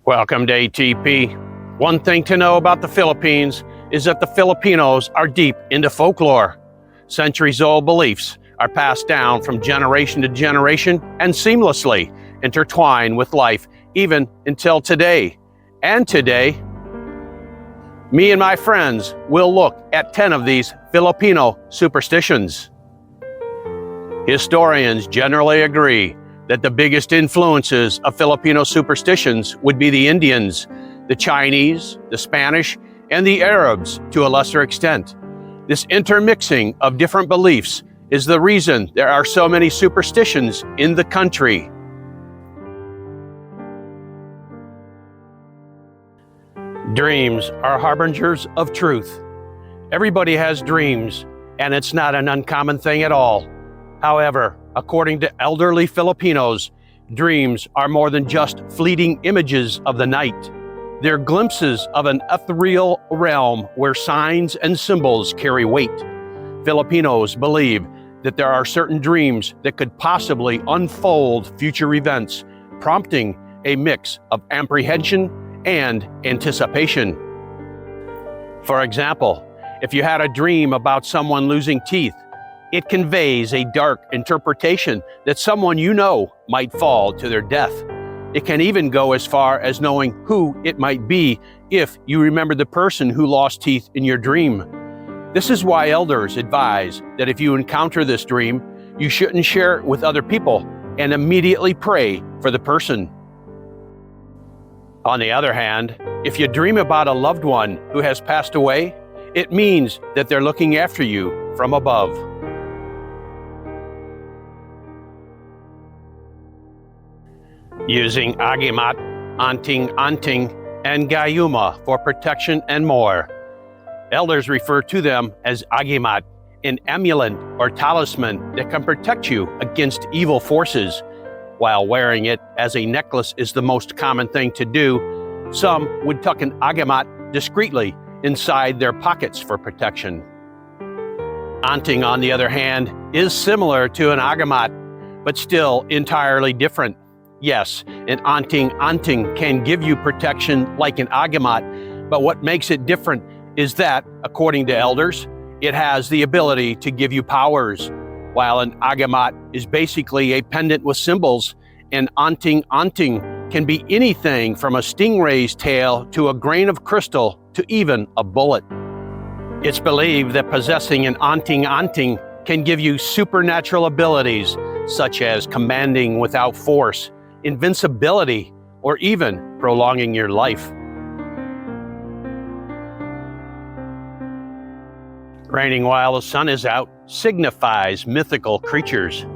Welcome to ATP. One thing to know about the Philippines is that the Filipinos are deep into folklore. Centuries-old beliefs are passed down from generation to generation and seamlessly intertwine with life even until today. And today, me and my friends will look at 10 of these Filipino superstitions. Historians generally agree that the biggest influences of Filipino superstitions would be the Indians, the Chinese, the Spanish, and the Arabs to a lesser extent. This intermixing of different beliefs is the reason there are so many superstitions in the country. Dreams are harbingers of truth. Everybody has dreams, and it's not an uncommon thing at all. However, according to elderly Filipinos, dreams are more than just fleeting images of the night. They're glimpses of an ethereal realm where signs and symbols carry weight. Filipinos believe that there are certain dreams that could possibly unfold future events, prompting a mix of apprehension and anticipation. For example, if you had a dream about someone losing teeth, it conveys a dark interpretation that someone you know might fall to their death. It can even go as far as knowing who it might be if you remember the person who lost teeth in your dream. This is why elders advise that if you encounter this dream, you shouldn't share it with other people and immediately pray for the person. On the other hand, if you dream about a loved one who has passed away, it means that they're looking after you from above. Using agimat, anting, and gayuma for protection and more. Elders refer to them as agimat, an amulet or talisman that can protect you against evil forces. While wearing it as a necklace is the most common thing to do, some would tuck an agimat discreetly inside their pockets for protection. Anting, on the other hand, is similar to an agimat, but still entirely different. Yes, an anting can give you protection like an agimat, but what makes it different is that, according to elders, it has the ability to give you powers. While an agimat is basically a pendant with symbols, an anting can be anything from a stingray's tail to a grain of crystal to even a bullet. It's believed that possessing an anting can give you supernatural abilities such as commanding without force, invincibility, or even prolonging your life. Raining while the sun is out signifies mythical creatures.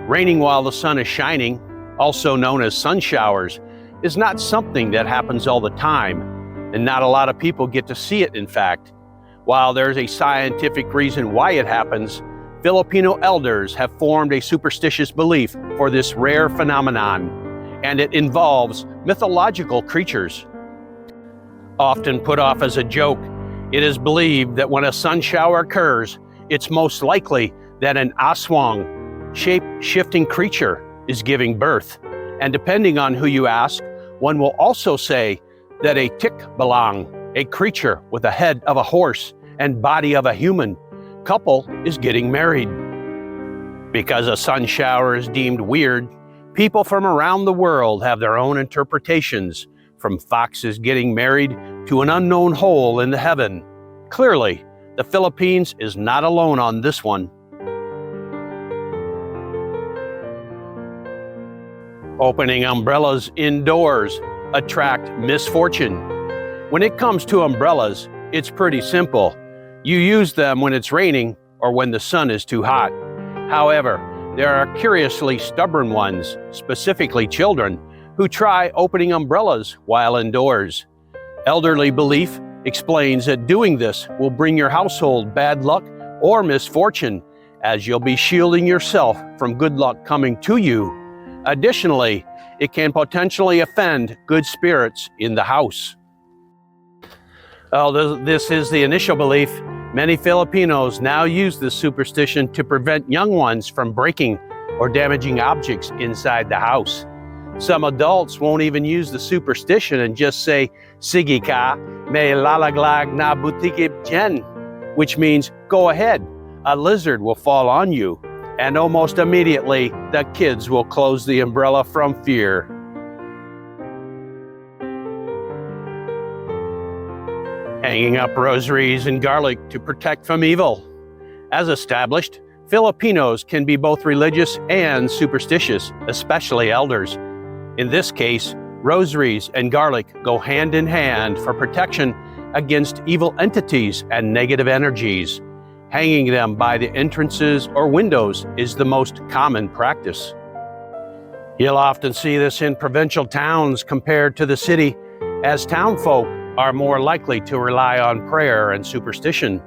Raining while the sun is shining, also known as sun showers, is not something that happens all the time, and not a lot of people get to see it, in fact. While there's a scientific reason why it happens, Filipino elders have formed a superstitious belief for this rare phenomenon, and it involves mythological creatures. Often put off as a joke, it is believed that when a sun shower occurs, it's most likely that an aswang, shape-shifting creature, is giving birth. And depending on who you ask, one will also say that a tikbalang, a creature with a head of a horse and body of a human, couple is getting married. Because a sun shower is deemed weird, people from around the world have their own interpretations, from foxes getting married to an unknown hole in the heaven. Clearly, the Philippines is not alone on this one. Opening umbrellas indoors attract misfortune. When it comes to umbrellas, it's pretty simple. You use them when it's raining or when the sun is too hot. However, there are curiously stubborn ones, specifically children, who try opening umbrellas while indoors. Elderly belief explains that doing this will bring your household bad luck or misfortune, as you'll be shielding yourself from good luck coming to you. Additionally, it can potentially offend good spirits in the house. Although this is the initial belief, many Filipinos now use this superstition to prevent young ones from breaking or damaging objects inside the house. Some adults won't even use the superstition and just say, "Sige ka, may lalaglag na butikib dyan," which means, "Go ahead, a lizard will fall on you." And almost immediately, the kids will close the umbrella from fear. Hanging up rosaries and garlic to protect from evil. As established, Filipinos can be both religious and superstitious, especially elders. In this case, rosaries and garlic go hand in hand for protection against evil entities and negative energies. Hanging them by the entrances or windows is the most common practice. You'll often see this in provincial towns compared to the city, as townfolk are more likely to rely on prayer and superstition.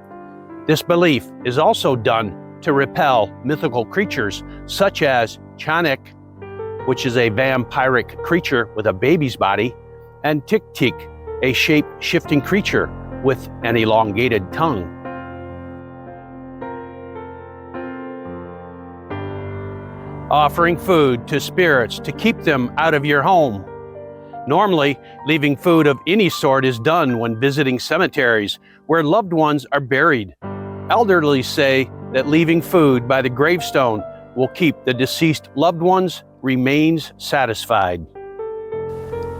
This belief is also done to repel mythical creatures such as Chanek, which is a vampiric creature with a baby's body, and Tik-Tik, a shape-shifting creature with an elongated tongue. Offering food to spirits to keep them out of your home. Normally, leaving food of any sort is done when visiting cemeteries where loved ones are buried. Elderly say that leaving food by the gravestone will keep the deceased loved one's remains satisfied.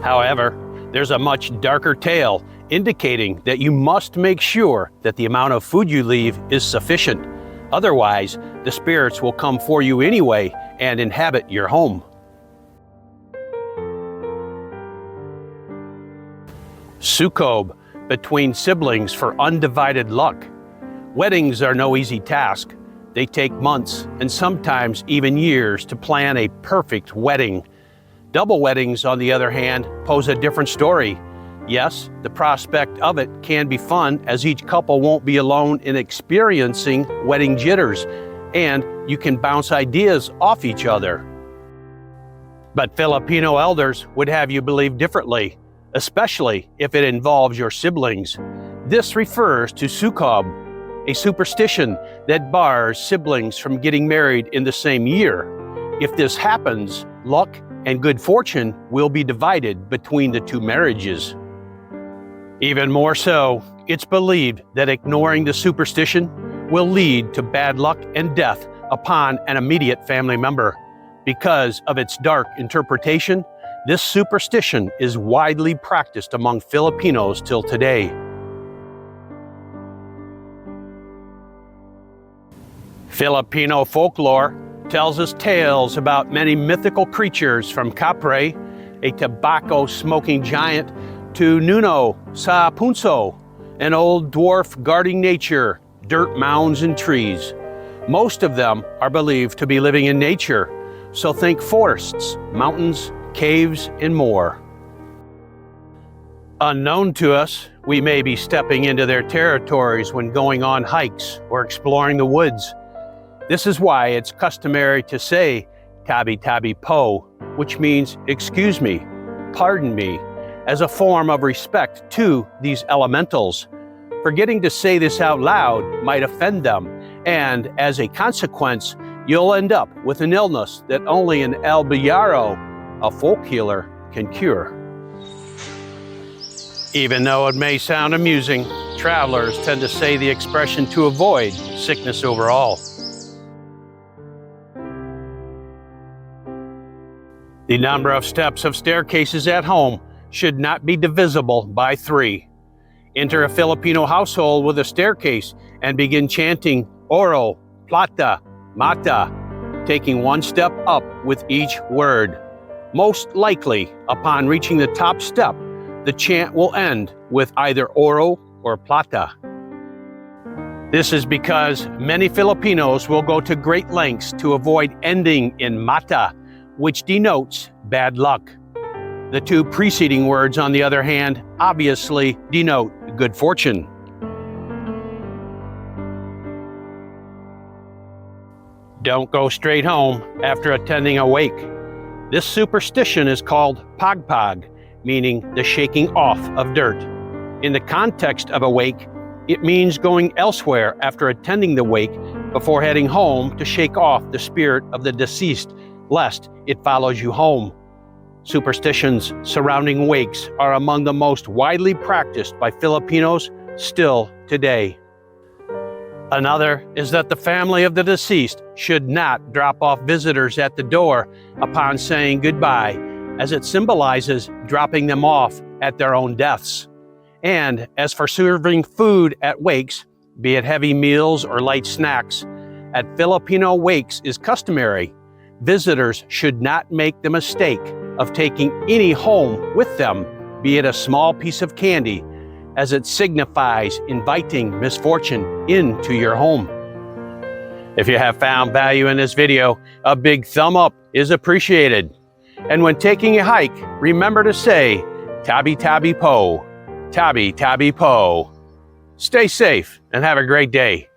However, there's a much darker tale indicating that you must make sure that the amount of food you leave is sufficient. Otherwise, the spirits will come for you anyway and inhabit your home. Sukob, between siblings for undivided luck. Weddings are no easy task. They take months and sometimes even years to plan a perfect wedding. Double weddings, on the other hand, pose a different story. Yes, the prospect of it can be fun, as each couple won't be alone in experiencing wedding jitters, and you can bounce ideas off each other. But Filipino elders would have you believe differently, especially if it involves your siblings. This refers to sukob, a superstition that bars siblings from getting married in the same year. If this happens, luck and good fortune will be divided between the two marriages. Even more so, it's believed that ignoring the superstition will lead to bad luck and death upon an immediate family member. Because of its dark interpretation, this superstition is widely practiced among Filipinos till today. Filipino folklore tells us tales about many mythical creatures, from Capre, a tobacco-smoking giant, to Nuno sa Punso, an old dwarf guarding nature, dirt mounds and trees. Most of them are believed to be living in nature, so think forests, mountains, caves, and more. Unknown to us, we may be stepping into their territories when going on hikes or exploring the woods. This is why it's customary to say "tabi tabi po," which means "excuse me, pardon me," as a form of respect to these elementals. Forgetting to say this out loud might offend them, and as a consequence, you'll end up with an illness that only an El Billaro, a folk healer, can cure. Even though it may sound amusing, travelers tend to say the expression to avoid sickness overall. The number of steps of staircases at home should not be divisible by 3. Enter a Filipino household with a staircase and begin chanting oro, plata, mata, taking one step up with each word. Most likely, upon reaching the top step, the chant will end with either oro or plata. This is because many Filipinos will go to great lengths to avoid ending in mata, which denotes bad luck. The 2 preceding words, on the other hand, obviously denote good fortune. Don't go straight home after attending a wake. This superstition is called pagpag, meaning the shaking off of dirt. In the context of a wake, it means going elsewhere after attending the wake before heading home to shake off the spirit of the deceased, lest it follows you home. Superstitions surrounding wakes are among the most widely practiced by Filipinos still today. Another is that the family of the deceased should not drop off visitors at the door upon saying goodbye, as it symbolizes dropping them off at their own deaths. And as for serving food at wakes, be it heavy meals or light snacks, at Filipino wakes is customary. Visitors should not make the mistake of taking any home with them, be it a small piece of candy, as it signifies inviting misfortune into your home. If you have found value in this video, a big thumb up is appreciated. And when taking a hike, remember to say, tabi tabi po, tabi tabi po. Stay safe and have a great day.